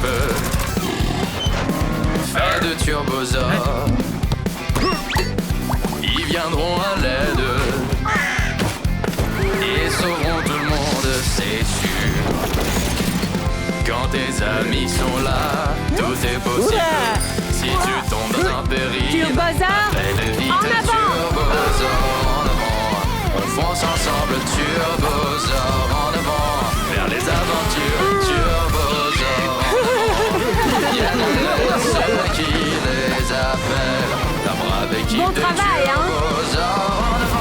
feu. Fait de turbosaures, ils viendront à l'aide et sauveront tout le monde, c'est sûr. Quand tes amis sont là, tout est possible. Si tu tombes dans un péril, Turbosaures, appelle vite en avant. Turbosaures en avant. On fonce ensemble, Turbosaures en avant. Vers les aventures, Turbosaures en avant. Viennent ceux qui les appellent. La brave équipe Bon de travail, hein. Turbosaures en avant.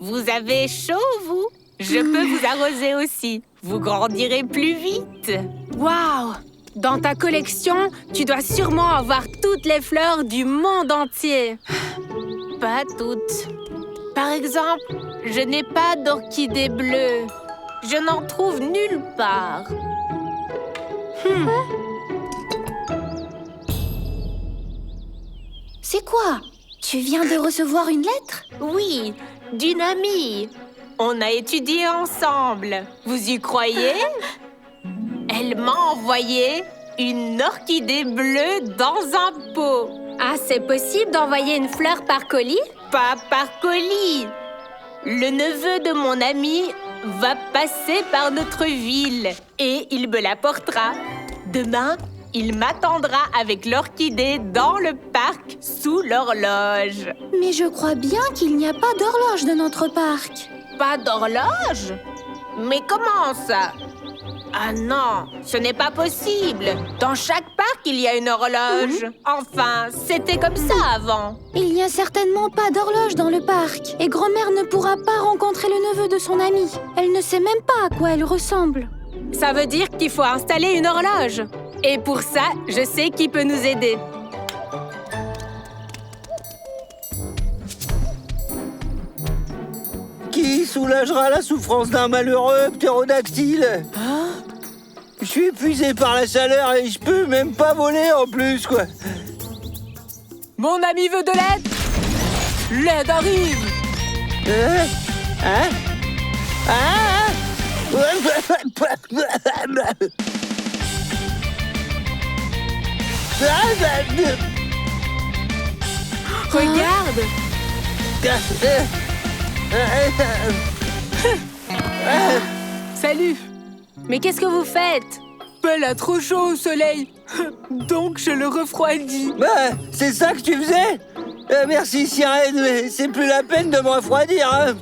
Vous avez chaud, vous? Je peux vous arroser aussi. Vous grandirez plus vite. Waouh! Dans ta collection, tu dois sûrement avoir toutes les fleurs du monde entier. Pas toutes. Par exemple, je n'ai pas d'orchidée bleue. Je n'en trouve nulle part. C'est quoi? Tu viens de recevoir une lettre? Oui, d'une amie. On a étudié ensemble. Vous y croyez? Elle m'a envoyé une orchidée bleue dans un pot. Ah, c'est possible d'envoyer une fleur par colis? Pas par colis. Le neveu de mon ami va passer par notre ville et il me l'apportera. Demain, il m'attendra avec l'orchidée dans le parc sous l'horloge. Mais je crois bien qu'il n'y a pas d'horloge de notre parc. Pas d'horloge? Mais comment ça? Ah non, ce n'est pas possible. Dans chaque parc, il y a une horloge. Enfin, c'était comme ça avant. Il n'y a certainement pas d'horloge dans le parc. Et grand-mère ne pourra pas rencontrer le neveu de son amie. Elle ne sait même pas à quoi elle ressemble. Ça veut dire qu'il faut installer une horloge. Et pour ça, je sais qui peut nous aider. Qui soulagera la souffrance d'un malheureux ptérodactyle? Je suis épuisé par la chaleur et je peux même pas voler en plus, quoi. Mon ami veut de l'aide. L'aide arrive. Hein? Ah! Regarde. Salut. Mais qu'est-ce que vous faites? Elle a trop chaud au soleil. Donc je le refroidis. Bah, c'est ça que tu faisais? Merci, Sirène, mais c'est plus la peine de me refroidir, hein.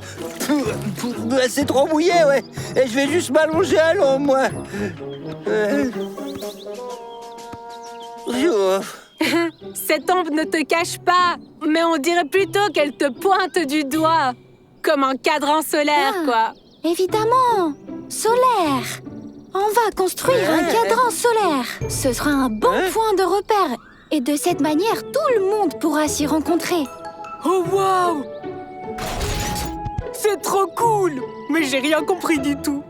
C'est trop mouillé, ouais. Et je vais juste m'allonger à l'ombre, moi. Cette ombre ne te cache pas, mais on dirait plutôt qu'elle te pointe du doigt. Comme un cadran solaire, quoi. Évidemment! Solaire! On va construire un cadran solaire. Ce sera un bon point de repère. Et de cette manière, tout le monde pourra s'y rencontrer. Oh, waouh! C'est trop cool! Mais j'ai rien compris du tout.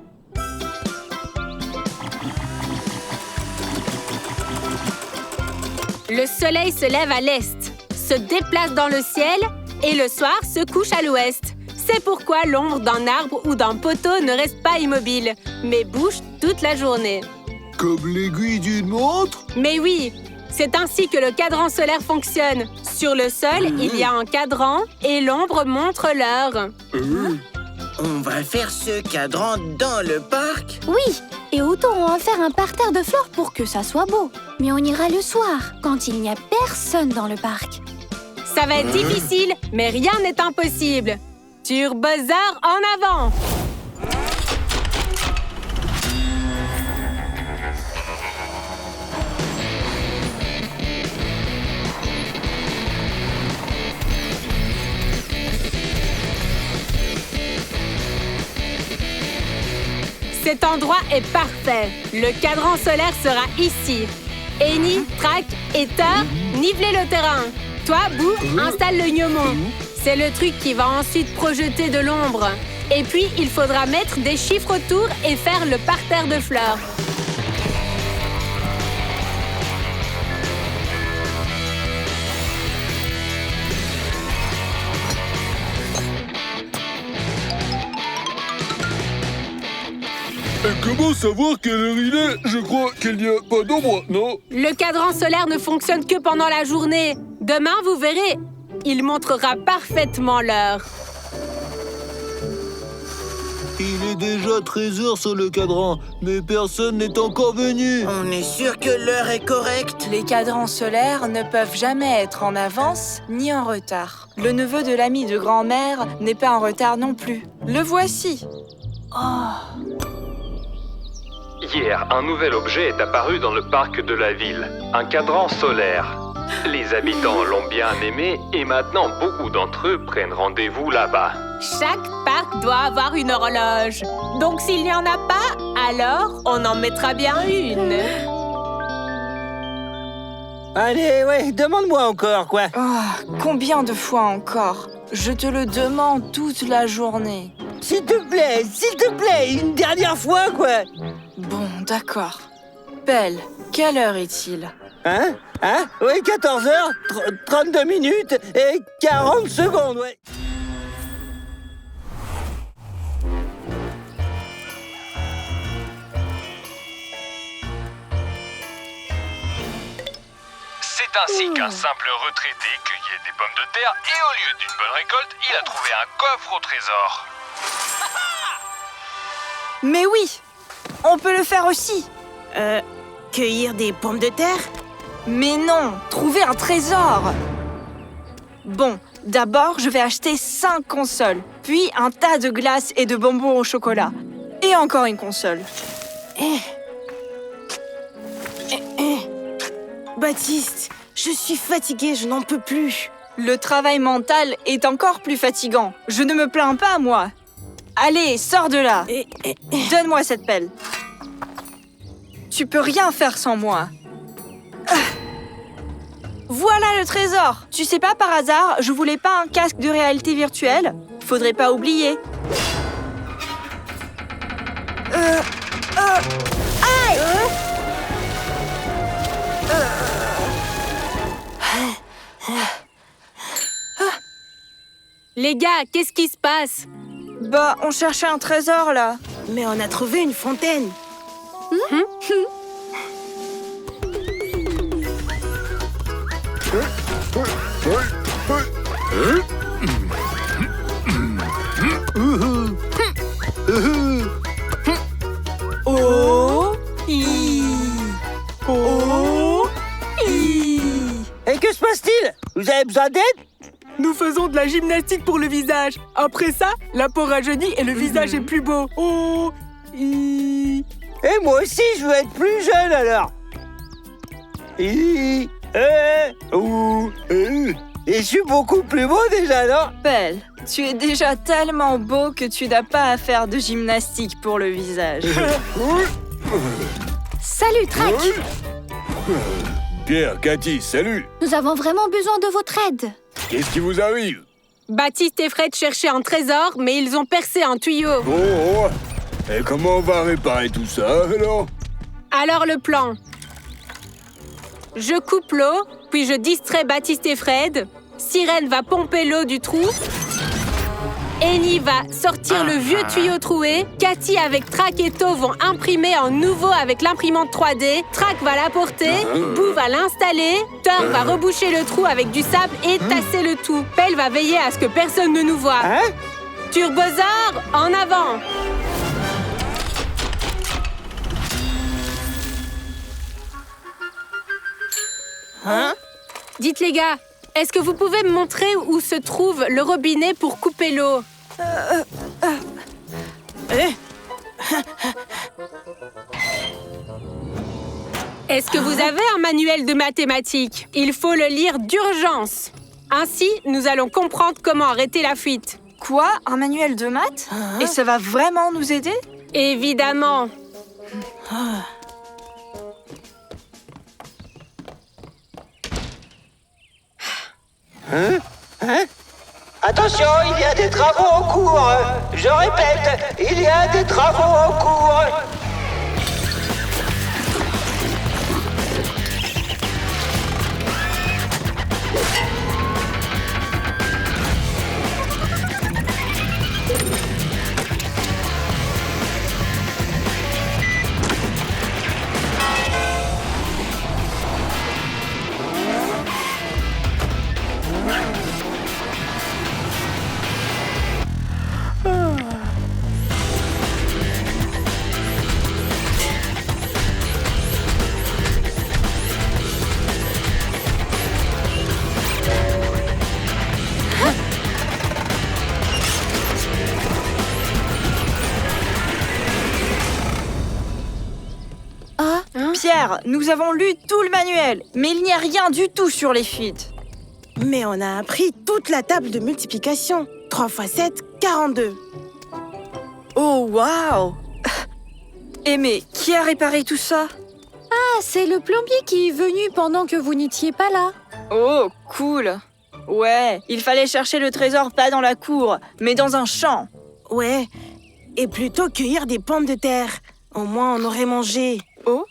Le soleil se lève à l'est, se déplace dans le ciel et le soir se couche à l'ouest. C'est pourquoi l'ombre d'un arbre ou d'un poteau ne reste pas immobile, mais bouge toute la journée. Comme l'aiguille d'une montre? Mais oui, c'est ainsi que le cadran solaire fonctionne. Sur le sol, il y a un cadran et l'ombre montre l'heure. On va faire ce cadran dans le parc? Oui, et autant on va faire un parterre de fleurs pour que ça soit beau. Mais on ira le soir, quand il n'y a personne dans le parc. Ça va être difficile, mais rien n'est impossible. Turbosaures en avant! Cet endroit est parfait. Le cadran solaire sera ici. Eni, Track et Thor, nivelez le terrain. Toi, Boo, installe le gnomon. C'est le truc qui va ensuite projeter de l'ombre. Et puis, il faudra mettre des chiffres autour et faire le parterre de fleurs. Comment savoir quelle heure il est? Je crois qu'il n'y a pas d'ombre, non? Le cadran solaire ne fonctionne que pendant la journée. Demain, vous verrez, il montrera parfaitement l'heure. Il est déjà 13h sur le cadran, mais personne n'est encore venu. On est sûr que l'heure est correcte? Les cadrans solaires ne peuvent jamais être en avance ni en retard. Le neveu de l'ami de grand-mère n'est pas en retard non plus. Le voici. Hier, un nouvel objet est apparu dans le parc de la ville. Un cadran solaire. Les habitants l'ont bien aimé et maintenant beaucoup d'entre eux prennent rendez-vous là-bas. Chaque parc doit avoir une horloge. Donc s'il n'y en a pas, alors on en mettra bien une. Allez, ouais, demande-moi encore, quoi. Oh, combien de fois encore? Je te le demande toute la journée. S'il te plaît, une dernière fois, quoi. Bon, d'accord. Pelle, quelle heure est-il? Hein? Oui, 14h, 32 minutes et 40 secondes, ouais. C'est ainsi qu'un simple retraité cueillait des pommes de terre et au lieu d'une bonne récolte, il a trouvé un coffre au trésor. Mais oui, on peut le faire aussi. Cueillir des pommes de terre? Mais non, trouver un trésor. Bon, d'abord, je vais acheter 5 consoles, puis un tas de glaces et de bonbons au chocolat. Et encore une console. Baptiste, je suis fatiguée, je n'en peux plus. Le travail mental est encore plus fatigant. Je ne me plains pas, moi. Allez, sors de là. Donne-moi cette pelle. Tu peux rien faire sans moi. Voilà le trésor. Tu sais pas, par hasard, je voulais pas un casque de réalité virtuelle? Faudrait pas oublier. Aïe! Les gars, qu'est-ce qui se passe? Bah, on cherchait un trésor, là. Mais on a trouvé une fontaine. Et que se passe-t-il? Vous avez besoin d'aide? Nous faisons de la gymnastique pour le visage. Après ça, la peau rajeunit et le visage est plus beau. Et moi aussi, je veux être plus jeune, alors. Et je suis beaucoup plus beau déjà, non? Pelle, tu es déjà tellement beau que tu n'as pas à faire de gymnastique pour le visage. Salut, Track. Pierre, Cathy, salut. Nous avons vraiment besoin de votre aide. Qu'est-ce qui vous arrive? Baptiste et Fred cherchaient un trésor, mais ils ont percé un tuyau. Oh. Et comment on va réparer tout ça, alors? Alors le plan. Je coupe l'eau, puis je distrais Baptiste et Fred. Sirène va pomper l'eau du trou. Annie va sortir le vieux tuyau troué. Cathy avec Track et To vont imprimer un nouveau avec l'imprimante 3D. Track va l'apporter. Boo va l'installer. Thor va reboucher le trou avec du sable et tasser le tout. Pelle va veiller à ce que personne ne nous voie. Turbosaur, en avant! Dites les gars, est-ce que vous pouvez me montrer où se trouve le robinet pour couper l'eau? Est-ce que vous avez un manuel de mathématiques? Il faut le lire d'urgence. Ainsi, nous allons comprendre comment arrêter la fuite. Quoi? Un manuel de maths? Et ça va vraiment nous aider? Évidemment. Attention, il y a des travaux en cours. Je répète, il y a des travaux en cours. Pierre, nous avons lu tout le manuel, mais il n'y a rien du tout sur les fuites. Mais on a appris toute la table de multiplication. 3 x 7, 42. Oh, waouh! Et mais, qui a réparé tout ça? Ah, c'est le plombier qui est venu pendant que vous n'étiez pas là. Oh, cool! Ouais, il fallait chercher le trésor pas dans la cour, mais dans un champ. Ouais, et plutôt cueillir des pommes de terre. Au moins, on aurait mangé. Oh?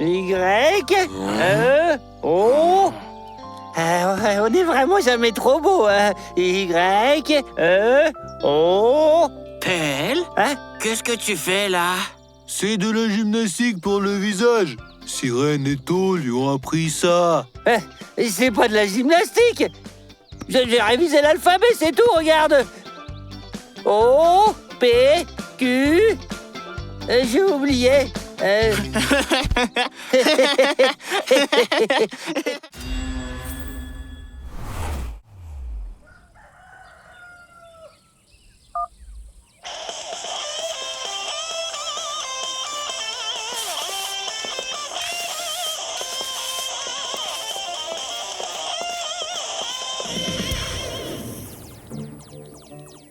Y, E, O. On est vraiment jamais trop beau, hein. Y, E, O. Pelle, Hein? qu'est-ce que tu fais là? C'est de la gymnastique pour le visage. Sirène et To lui ont appris ça. C'est pas de la gymnastique. J'ai révisé l'alphabet, c'est tout, regarde. O, P, Q. J'ai oublié.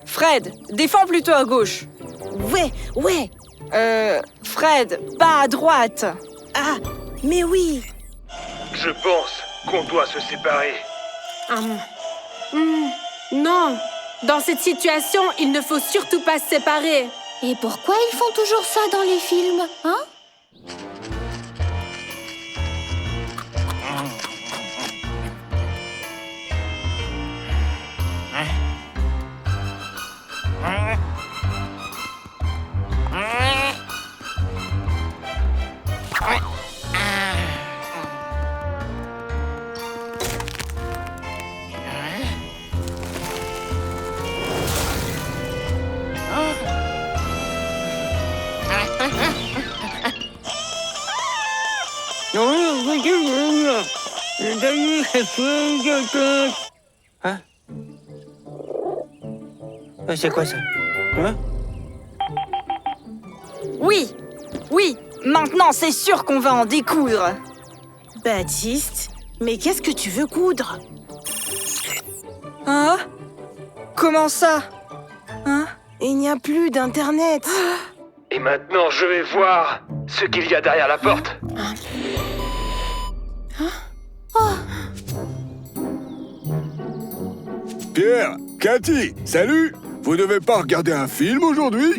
Fred, défends plutôt à gauche. Ouais. Fred, pas à droite. Ah, mais oui. Je pense qu'on doit se séparer. Non, dans cette situation, il ne faut surtout pas se séparer. Et pourquoi ils font toujours ça dans les films, hein? Hein? C'est quoi ça? Hein? Oui, maintenant c'est sûr qu'on va en découdre. Baptiste, mais qu'est-ce que tu veux coudre? Hein? Comment ça? Hein? Il n'y a plus d'internet. Et maintenant, je vais voir ce qu'il y a derrière la porte. Pierre, Cathy, salut. Vous devez pas regarder un film aujourd'hui?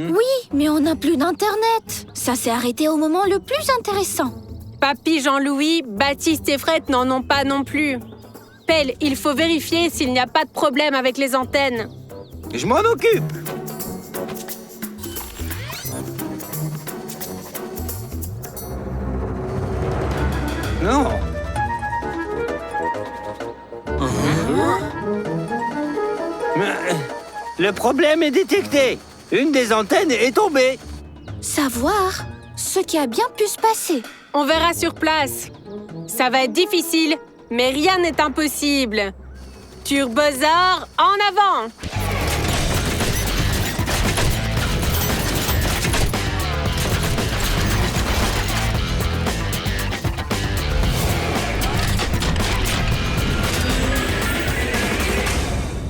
Oui, mais on n'a plus d'internet. Ça s'est arrêté au moment le plus intéressant. Papy Jean-Louis, Baptiste et Fred n'en ont pas non plus. Pelle, il faut vérifier s'il n'y a pas de problème avec les antennes. Je m'en occupe. Non. Le problème est détecté. Une des antennes est tombée. Savoir ce qui a bien pu se passer. On verra sur place. Ça va être difficile, mais rien n'est impossible. Turbosaur, en avant!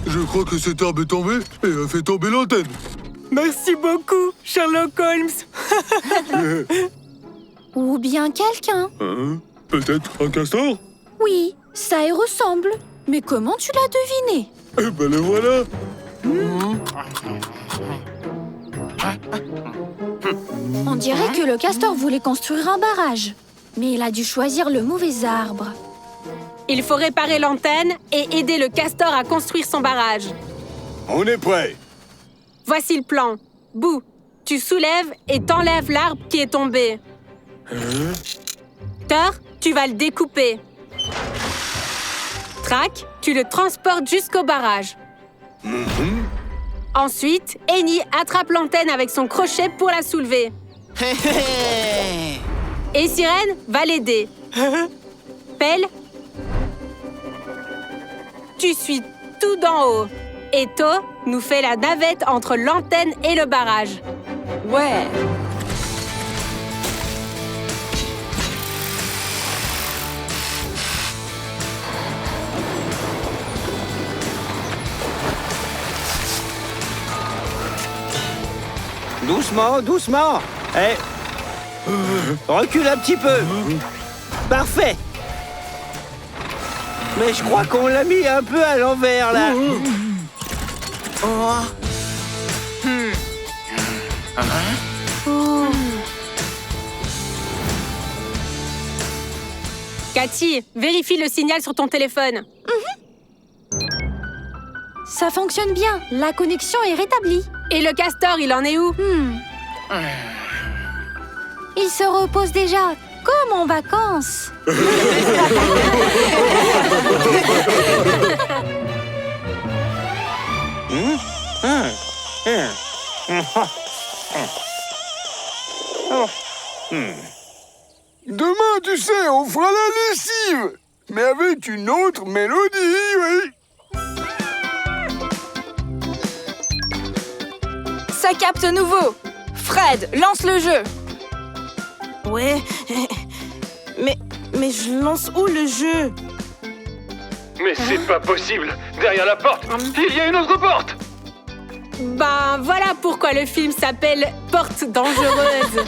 Je crois que cette arme est tombée et a fait tomber l'antenne. Merci beaucoup, Sherlock Holmes. Ou bien quelqu'un. Hein? Peut-être un castor? Oui, ça y ressemble. Mais comment tu l'as deviné? Eh ben le voilà. On dirait que le castor voulait construire un barrage. Mais il a dû choisir le mauvais arbre. Il faut réparer l'antenne et aider le castor à construire son barrage. On est prêt. Voici le plan. Boo, tu soulèves et t'enlèves l'arbre qui est tombé. Thor, tu vas le découper. Track, tu le transportes jusqu'au barrage. Ensuite, Eni attrape l'antenne avec son crochet pour la soulever. Et Sirène va l'aider. Pelle, tu suis tout d'en haut. Eto nous fait la navette entre l'antenne et le barrage. Ouais. Doucement, doucement. Recule un petit peu. Parfait. Mais je crois qu'on l'a mis un peu à l'envers, là. Cathy, vérifie le signal sur ton téléphone. Ça fonctionne bien. La connexion est rétablie. Et le castor, il en est où? Il se repose déjà, comme en vacances. Demain, tu sais, on fera la lessive. Mais avec une autre mélodie, oui. Ça capte nouveau. Fred, lance le jeu. Ouais. Mais je lance où le jeu? Mais c'est pas possible. Derrière la porte, il y a une autre porte. Ben voilà pourquoi le film s'appelle Porte dangereuse.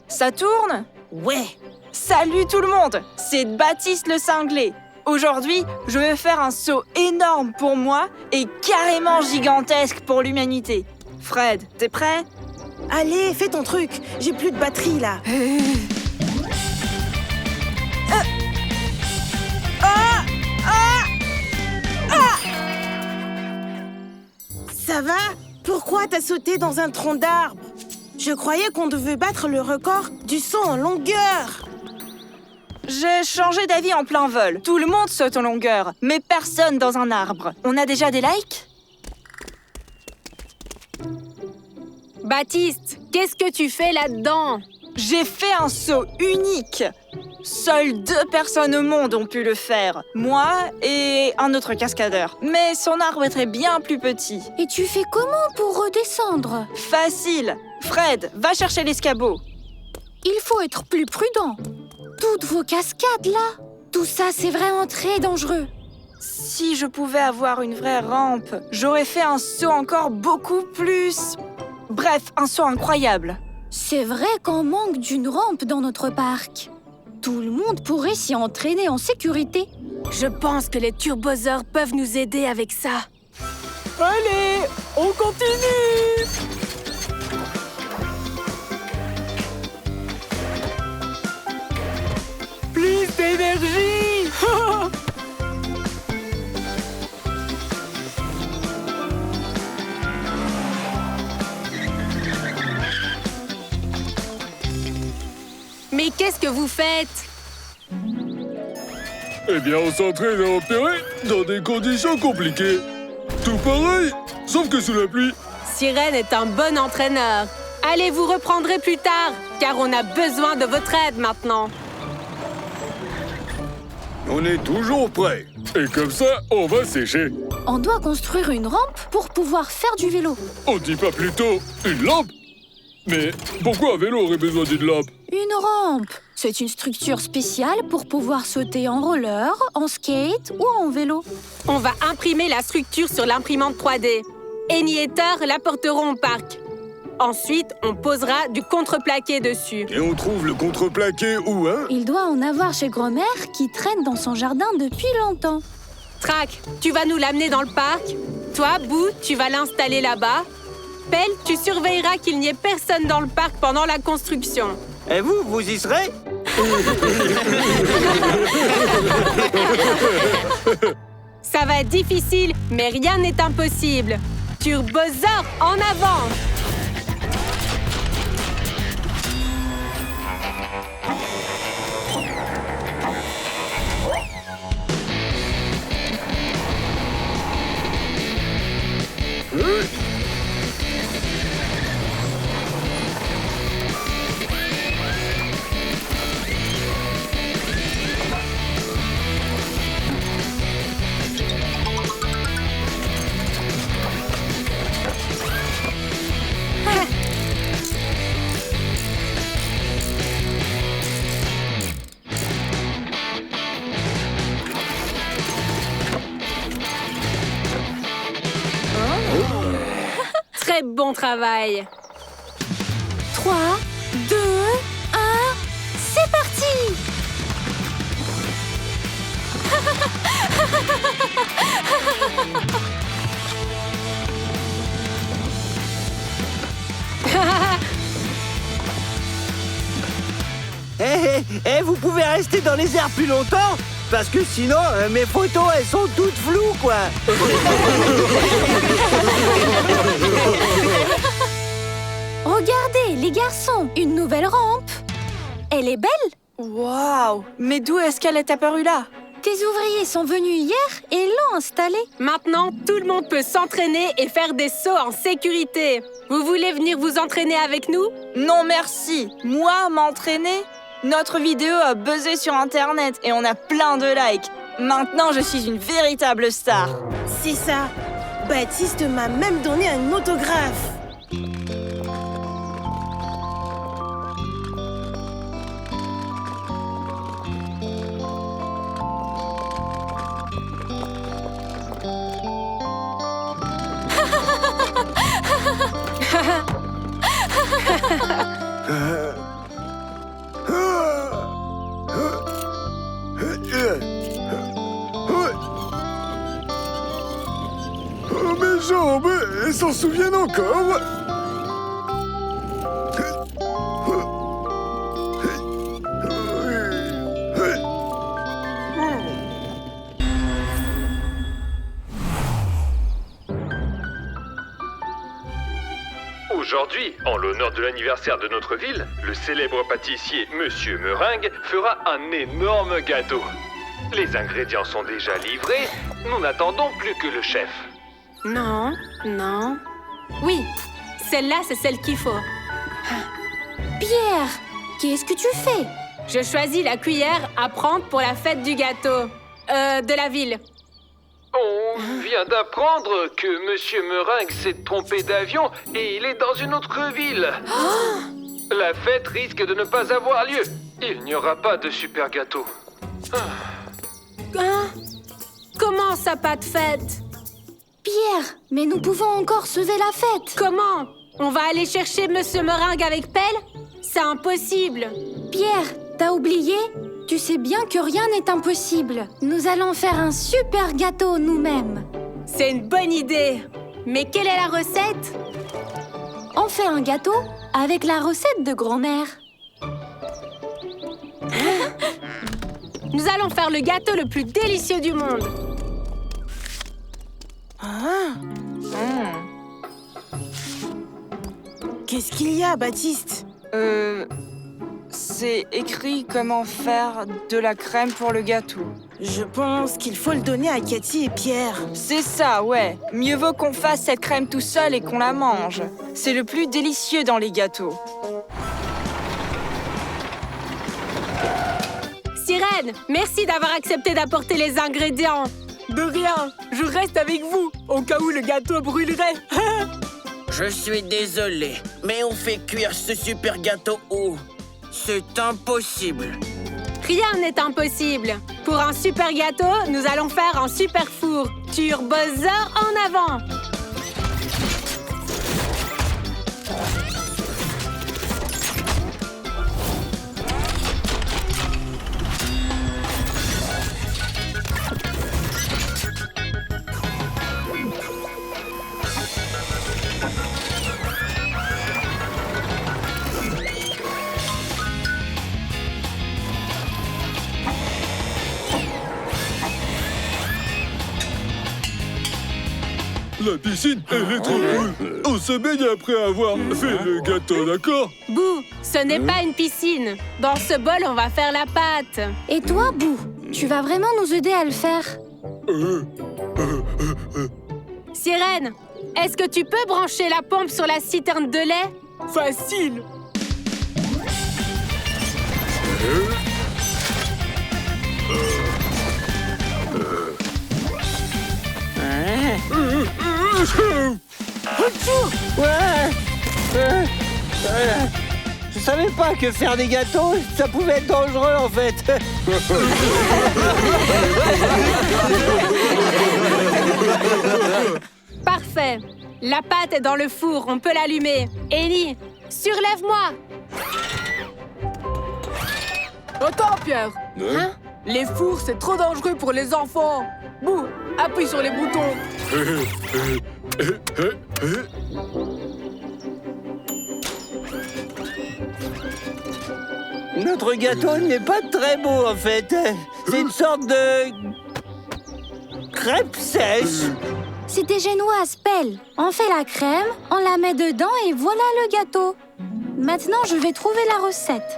Ça tourne? Ouais. Salut tout le monde, c'est Baptiste le cinglé. Aujourd'hui, je vais faire un saut énorme pour moi et carrément gigantesque pour l'humanité. Fred, t'es prêt? Allez, fais ton truc. J'ai plus de batterie, là. Ça va? Pourquoi t'as sauté dans un tronc d'arbre? Je croyais qu'on devait battre le record du saut en longueur. J'ai changé d'avis en plein vol. Tout le monde saute en longueur, mais personne dans un arbre. On a déjà des likes? Baptiste, qu'est-ce que tu fais là-dedans? J'ai fait un saut unique. Seules 2 personnes au monde ont pu le faire. Moi et un autre cascadeur. Mais son arbre était bien plus petit. Et tu fais comment pour redescendre? Facile. Fred, va chercher l'escabeau. Il faut être plus prudent. Toutes vos cascades, là. Tout ça, c'est vraiment très dangereux. Si je pouvais avoir une vraie rampe, j'aurais fait un saut encore beaucoup plus... Bref, un saut incroyable. C'est vrai qu'on manque d'une rampe dans notre parc. Tout le monde pourrait s'y entraîner en sécurité. Je pense que les turbosaures peuvent nous aider avec ça. Allez, on continue. Plus d'énergie. Mais qu'est-ce que vous faites? Eh bien, on s'entraîne à opérer dans des conditions compliquées. Tout pareil, sauf que sous la pluie. Sirène est un bon entraîneur. Allez, vous reprendrez plus tard, car on a besoin de votre aide maintenant. On est toujours prêt. Et comme ça, on va sécher. On doit construire une rampe pour pouvoir faire du vélo. On dit pas plutôt une lampe? Mais pourquoi un vélo aurait besoin d'une lampe? Une rampe, c'est une structure spéciale pour pouvoir sauter en roller, en skate ou en vélo. On va imprimer la structure sur l'imprimante 3D. Annie et Thor l'apporteront au parc. Ensuite, on posera du contreplaqué dessus. Et on trouve le contreplaqué où, hein? Il doit en avoir chez Grand-mère qui traîne dans son jardin depuis longtemps. Trac, tu vas nous l'amener dans le parc. Toi, Boo, tu vas l'installer là-bas. Pelle, tu surveilleras qu'il n'y ait personne dans le parc pendant la construction. Et vous, vous y serez? Ça va être difficile, mais rien n'est impossible. Turbosaure, en avant! bon travail. 3, 2, 1, c'est parti! Vous pouvez rester dans les airs plus longtemps? Parce que sinon, mes photos, elles sont toutes floues, quoi. Regardez, les garçons, une nouvelle rampe. Elle est belle. Waouh! Mais d'où est-ce qu'elle est apparue là? Tes ouvriers sont venus hier et l'ont installée. Maintenant, tout le monde peut s'entraîner et faire des sauts en sécurité. Vous voulez venir vous entraîner avec nous? Non merci! Moi, m'entraîner? Notre vidéo a buzzé sur Internet et on a plein de likes. Maintenant, je suis une véritable star. C'est ça. Baptiste m'a même donné un autographe. Mes jambes, elles s'en souviennent encore. Aujourd'hui, en l'honneur de l'anniversaire de notre ville, le célèbre pâtissier Monsieur Meringue fera un énorme gâteau. Les ingrédients sont déjà livrés, nous n'attendons plus que le chef. Non, non. Oui, celle-là, c'est celle qu'il faut. Pierre, qu'est-ce que tu fais? Je choisis la cuillère à prendre pour la fête du gâteau. De la ville. On vient d'apprendre que Monsieur Meringue s'est trompé d'avion et il est dans une autre ville. La fête risque de ne pas avoir lieu. Il n'y aura pas de super gâteau. Hein? Comment ça, pas de fête? Pierre, mais nous pouvons encore sauver la fête. Comment? On va aller chercher Monsieur Meringue avec pelle? C'est impossible. Pierre, t'as oublié? Tu sais bien que rien n'est impossible. Nous allons faire un super gâteau nous-mêmes. C'est une bonne idée. Mais quelle est la recette? On fait un gâteau avec la recette de grand-mère. Nous allons faire le gâteau le plus délicieux du monde. Qu'est-ce qu'il y a, Baptiste? C'est écrit comment faire de la crème pour le gâteau. Je pense qu'il faut le donner à Cathy et Pierre. C'est ça, ouais. Mieux vaut qu'on fasse cette crème tout seul et qu'on la mange. C'est le plus délicieux dans les gâteaux. Sirène, merci d'avoir accepté d'apporter les ingrédients. De rien, je reste avec vous, au cas où le gâteau brûlerait. Je suis désolé, mais on fait cuire ce super gâteau où? C'est impossible. Rien n'est impossible. Pour un super gâteau, nous allons faire un super four. Turbosaur en avant. La piscine, elle est trop cool. On se baigne après avoir fait le gâteau, d'accord? Bouh, ce n'est pas une piscine. Dans ce bol, on va faire la pâte. Et toi, Bou, tu vas vraiment nous aider à le faire? Sirène, est-ce que tu peux brancher la pompe sur la citerne de lait? Facile. Je savais pas que faire des gâteaux, ça pouvait être dangereux en fait. Parfait. La pâte est dans le four, on peut l'allumer. Ellie, surlève-moi. Attends, Pierre. Hein? Les fours, c'est trop dangereux pour les enfants. Bouh, appuie sur les boutons. Notre gâteau n'est pas très beau, en fait. C'est une sorte de... crêpe sèche. C'était génoise, Pelle. On fait la crème, on la met dedans et voilà le gâteau. Maintenant, je vais trouver la recette.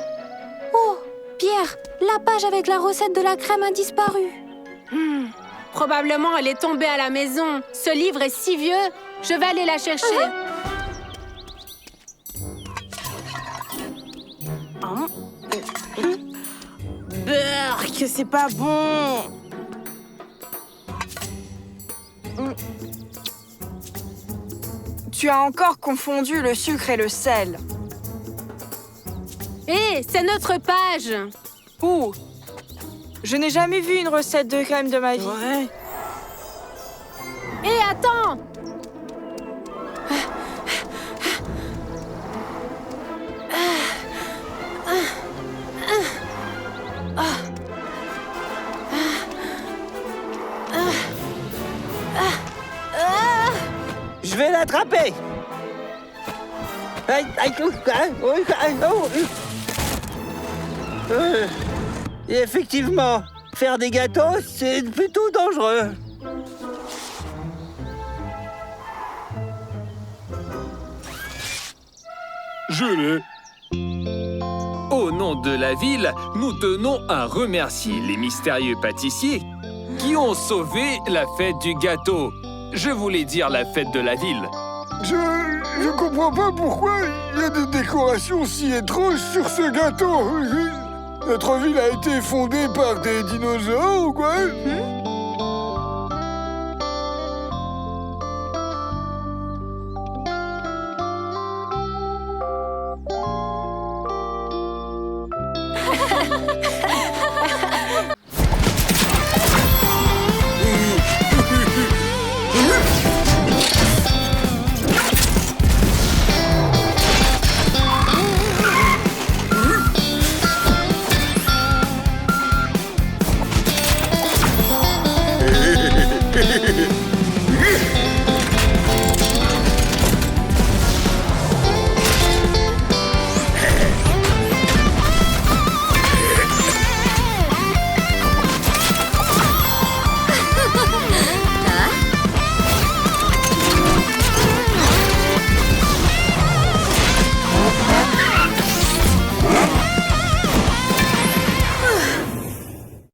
Oh, Pierre, la page avec la recette de la crème a disparu. Probablement, elle est tombée à la maison. Ce livre est si vieux. Je vais aller la chercher. Burk, c'est pas bon. Tu as encore confondu le sucre et le sel. Hé, c'est notre page. Ouh! Je n'ai jamais vu une recette de crème de ma vie. Ouais. Hé, attends. Je vais l'attraper. Aïe, aïe, Et effectivement, faire des gâteaux, c'est plutôt dangereux. Je l'ai. Au nom de la ville, nous tenons à remercier les mystérieux pâtissiers qui ont sauvé la fête du gâteau. Je voulais dire la fête de la ville. Je comprends pas pourquoi il y a des décorations si étranges sur ce gâteau. Notre ville a été fondée par des dinosaures ou quoi?